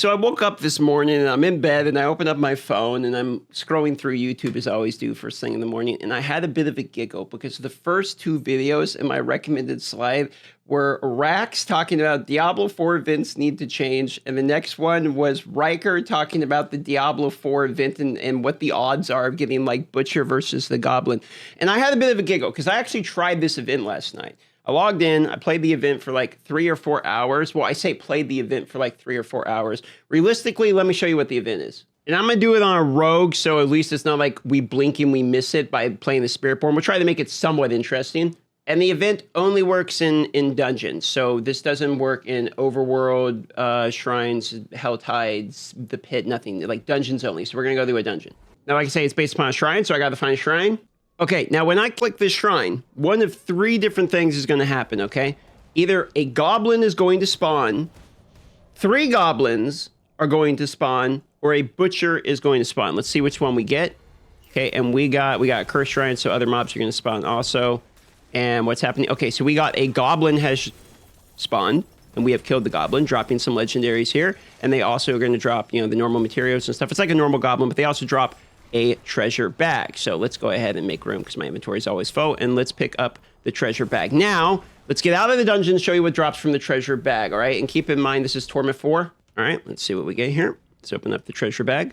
So I woke up this morning and I'm in bed and I open up my phone and I'm scrolling through YouTube as I always do first thing in the morning. And I had a bit of a giggle because the first two videos in my recommended slide were Rax talking about Diablo 4 events need to change. And the next one was Riker talking about the Diablo 4 event and what the odds are of getting like Butcher versus the Goblin. And I had a bit of a giggle because I actually tried this event last night. I logged in, I played the event for like 3 or 4 hours. Well, I say played the event for like 3 or 4 hours. Realistically, let me show you what the event is. And I'm going to do it on a rogue, so at least it's not like we blink and we miss it by playing the Spiritborn. We'll try to make it somewhat interesting. And the event only works in dungeons. So this doesn't work in overworld, shrines, hell tides, the pit, nothing. Like dungeons only. So we're going to go through a dungeon. Now, like I say, it's based upon a shrine, so I got to find a shrine. Okay, now when I click this shrine, one of 3 different things is going to happen, okay? Either a goblin is going to spawn, 3 goblins are going to spawn, or a butcher is going to spawn. Let's see which one we get. Okay, and we got a curse shrine, so other mobs are going to spawn also. And what's happening? Okay, so we got a goblin has spawned, and we have killed the goblin, dropping some legendaries here. And they also are going to drop, the normal materials and stuff. It's like a normal goblin, but they also drop a treasure bag. So let's go ahead and make room because my inventory is always full, and let's pick up the treasure bag. Now, let's get out of the dungeon and show you what drops from the treasure bag, all right? And keep in mind, this is Torment 4. All right, let's see what we get here. Let's open up the treasure bag.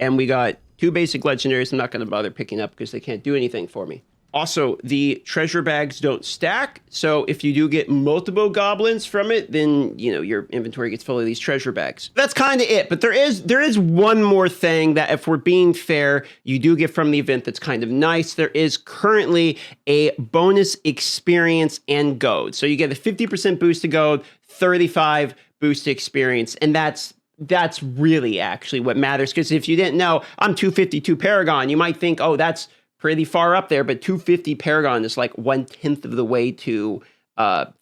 And we got 2 basic legendaries I'm not going to bother picking up because they can't do anything for me. Also, the treasure bags don't stack, so if you do get multiple goblins from it, then, your inventory gets full of these treasure bags. That's kind of it, but there is one more thing that, if we're being fair, you do get from the event that's kind of nice. There is currently a bonus experience and gold. So you get a 50% boost to gold, 35 boost to experience, and that's really actually what matters, because if you didn't know, I'm 252 Paragon. You might think, oh, that's pretty far up there, but 250 Paragon is like 1/10 of the way to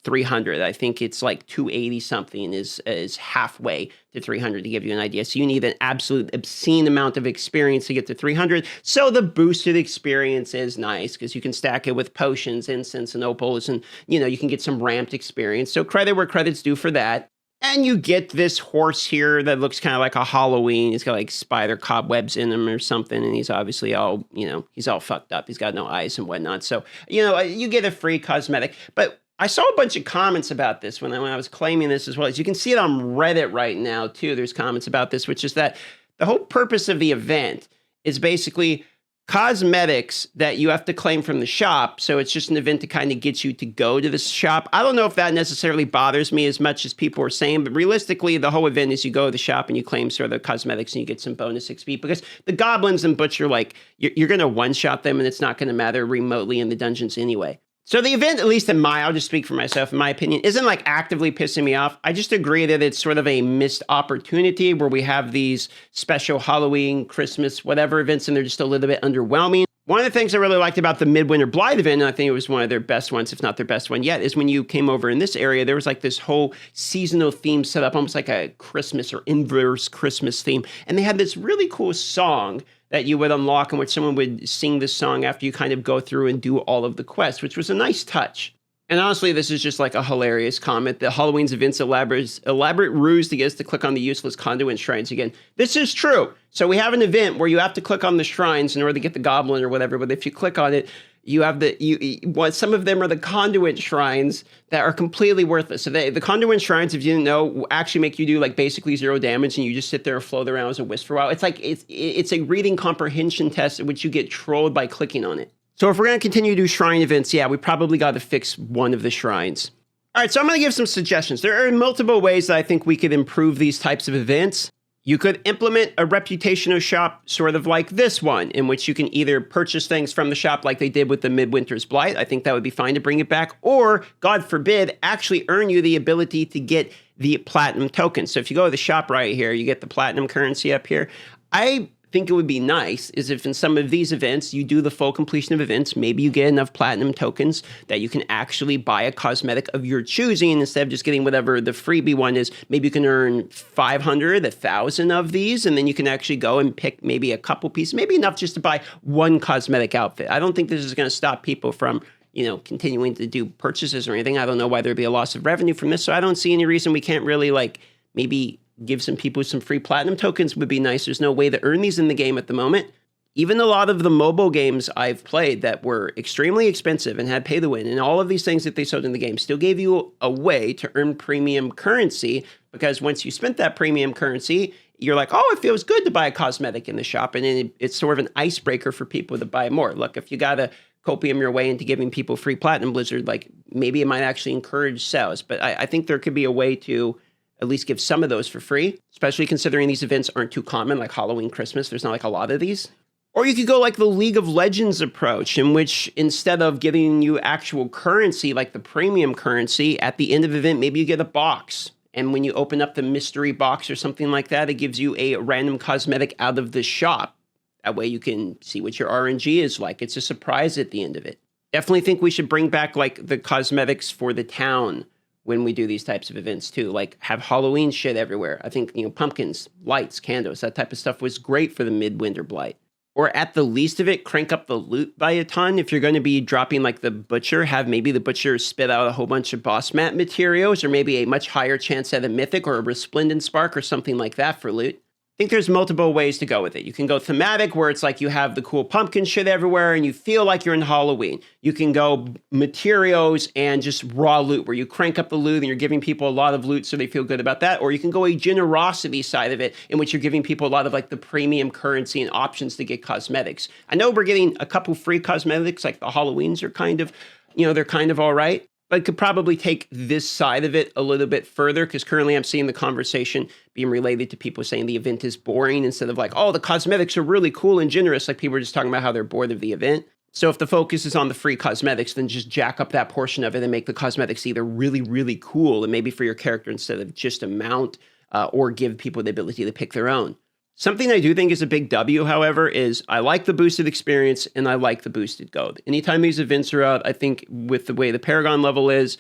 300. I think it's like 280 something is halfway to 300 to give you an idea. So you need an absolute obscene amount of experience to get to 300. So the boosted experience is nice because you can stack it with potions, incense, and opals, and you can get some ramped experience. So credit where credit's due for that. And you get this horse here that looks kind of like a Halloween. He's got like spider cobwebs in him or something. And he's obviously all, he's all fucked up. He's got no eyes and whatnot. So, you get a free cosmetic. But I saw a bunch of comments about this when I was claiming this as well. As you can see it on Reddit right now, too. There's comments about this, which is that the whole purpose of the event is basically cosmetics that you have to claim from the shop. So it's just an event to kind of get you to go to the shop. I don't know if that necessarily bothers me as much as people are saying, but realistically, the whole event is you go to the shop and you claim sort of the cosmetics and you get some bonus XP, because the goblins and butcher, like, you're going to one-shot them and it's not going to matter remotely in the dungeons anyway. So the event, at least I'll just speak for myself, in my opinion, isn't like actively pissing me off. I just agree that it's sort of a missed opportunity where we have these special Halloween, Christmas, whatever events, and they're just a little bit underwhelming. One of the things I really liked about the Midwinter Blight event, and I think it was one of their best ones, if not their best one yet, is when you came over in this area, there was like this whole seasonal theme set up, almost like a Christmas or inverse Christmas theme. And they had this really cool song that you would unlock, in which someone would sing this song after you kind of go through and do all of the quests, which was a nice touch. And honestly, this is just like a hilarious comment. The Halloween's events elaborate ruse to get us to click on the useless conduit shrines again. This is true. So we have an event where you have to click on the shrines in order to get the goblin or whatever, but if you click on it, you have some of them are the conduit shrines that are completely worthless. So the conduit shrines, if you didn't know, actually make you do like basically 0 damage, and you just sit there and float around as a wisp for a while. It's like it's a reading comprehension test in which you get trolled by clicking on it. So if we're going to continue to do shrine events, yeah, we probably got to fix one of the shrines. All right, so I'm going to give some suggestions. There are multiple ways that I think we could improve these types of events. You could implement a reputational shop sort of like this one, in which you can either purchase things from the shop like they did with the Midwinter's Blight. I think that would be fine to bring it back. Or, God forbid, actually earn you the ability to get the platinum tokens. So if you go to the shop right here, you get the platinum currency up here. I think it would be nice is if in some of these events you do the full completion of events, maybe you get enough platinum tokens that you can actually buy a cosmetic of your choosing instead of just getting whatever the freebie one is. Maybe you can earn 500, 1,000 of these, and then you can actually go and pick maybe a couple pieces, maybe enough just to buy one cosmetic outfit. I don't think this is going to stop people from continuing to do purchases or anything. I don't know why there'd be a loss of revenue from this, so I don't see any reason we can't really maybe give some people some free platinum tokens would be nice. There's no way to earn these in the game at the moment. Even a lot of the mobile games I've played that were extremely expensive and had pay to win, and all of these things that they sold in the game still gave you a way to earn premium currency, because once you spent that premium currency, you're like, oh, it feels good to buy a cosmetic in the shop. And then it's sort of an icebreaker for people to buy more. Look, if you got to copium your way into giving people free platinum Blizzard, like maybe it might actually encourage sales. But I think there could be a way to at least give some of those for free, especially considering these events aren't too common, like Halloween, Christmas. There's not like a lot of these. Or you could go like the League of Legends approach, in which instead of giving you actual currency, like the premium currency, at the end of the event, maybe you get a box. And when you open up the mystery box or something like that, it gives you a random cosmetic out of the shop. That way you can see what your RNG is like. It's a surprise at the end of it. Definitely think we should bring back like the cosmetics for the town when we do these types of events too. Like have Halloween shit everywhere. I think, pumpkins, lights, candles, that type of stuff was great for the Midwinter Blight. Or at the least of it, crank up the loot by a ton. If you're going to be dropping like the Butcher, have maybe the Butcher spit out a whole bunch of boss map materials, or maybe a much higher chance at a Mythic or a Resplendent Spark or something like that for loot. I think there's multiple ways to go with it. You can go thematic, where it's like you have the cool pumpkin shit everywhere and you feel like you're in Halloween. You can go materials and just raw loot, where you crank up the loot and you're giving people a lot of loot so they feel good about that. Or you can go a generosity side of it, in which you're giving people a lot of like the premium currency and options to get cosmetics. I know we're getting a couple free cosmetics, like the Halloweens are kind of, they're kind of all right. But could probably take this side of it a little bit further, because currently I'm seeing the conversation being related to people saying the event is boring, instead of like, oh, the cosmetics are really cool and generous. Like people are just talking about how they're bored of the event. So if the focus is on the free cosmetics, then just jack up that portion of it and make the cosmetics either really, really cool and maybe for your character instead of just a mount, or give people the ability to pick their own. Something I do think is a big W, however, is I like the boosted experience and I like the boosted gold. Anytime these events are out, I think with the way the Paragon level is,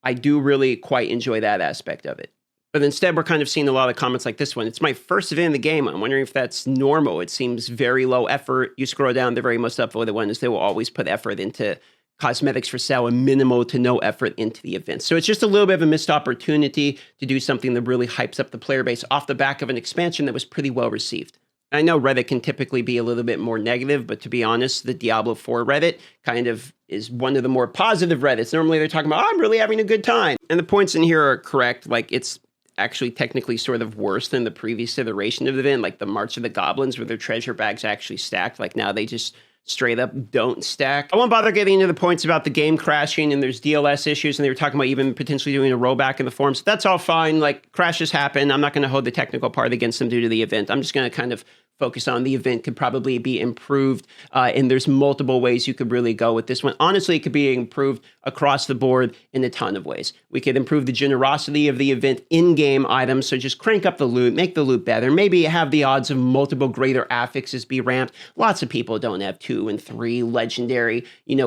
I do really quite enjoy that aspect of it. But instead, we're kind of seeing a lot of comments like this one. It's my first event in the game. I'm wondering if that's normal. It seems very low effort. You scroll down, the very most upvoted one is they will always put effort into cosmetics for sale and minimal to no effort into the event. So it's just a little bit of a missed opportunity to do something that really hypes up the player base off the back of an expansion that was pretty well received. I know Reddit can typically be a little bit more negative, but to be honest, the Diablo 4 Reddit kind of is one of the more positive Reddits. Normally they're talking about, oh, I'm really having a good time. And the points in here are correct. Like it's actually technically sort of worse than the previous iteration of the event, like the March of the Goblins, where their treasure bags actually stacked. Like now they just straight up don't stack. I won't bother getting into the points about the game crashing and there's DLS issues, and they were talking about even potentially doing a rollback in the forums. That's all fine. Like crashes happen. I'm not going to hold the technical part against them due to the event. I'm just going to kind of focus on the event could probably be improved, and there's multiple ways you could really go with this one. Honestly, it could be improved across the board in a ton of ways. We could improve the generosity of the event in-game items, so just crank up the loot, make the loot better, maybe have the odds of multiple greater affixes be ramped. Lots of people don't have 2 and 3 legendary,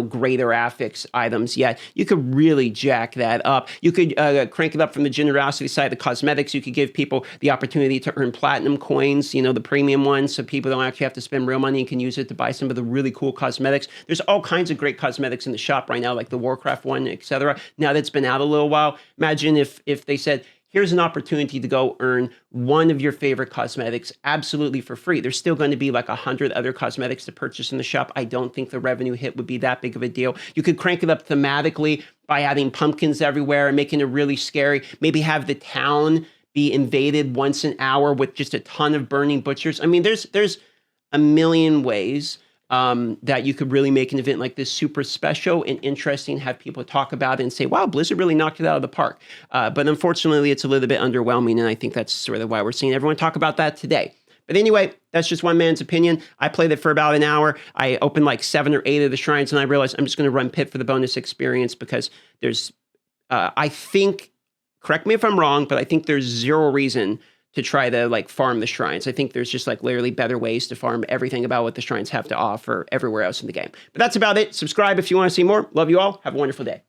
greater affix items yet. You could really jack that up. You could crank it up from the generosity side, the cosmetics. You could give people the opportunity to earn platinum coins, the premium ones, so people don't actually have to spend real money and can use it to buy some of the really cool cosmetics. There's all kinds of great cosmetics in the shop right now, like the Warcraft one, etc. Now that's been out a little while, imagine if they said, here's an opportunity to go earn one of your favorite cosmetics absolutely for free. There's still going to be like 100 other cosmetics to purchase in the shop. I don't think the revenue hit would be that big of a deal. You could crank it up thematically by adding pumpkins everywhere and making it really scary. Maybe have the town be invaded once an hour with just a ton of burning butchers. I mean, there's a million ways that you could really make an event like this super special and interesting, have people talk about it and say, wow, Blizzard really knocked it out of the park. But unfortunately, it's a little bit underwhelming, and I think that's sort of why we're seeing everyone talk about that today. But anyway, that's just one man's opinion. I played it for about an hour. I opened like 7 or 8 of the shrines, and I realized I'm just going to run Pit for the bonus experience, because there's, I think, correct me if I'm wrong, but I think there's zero reason to try to like farm the shrines. I think there's just like literally better ways to farm everything about what the shrines have to offer everywhere else in the game. But that's about it. Subscribe if you want to see more. Love you all. Have a wonderful day.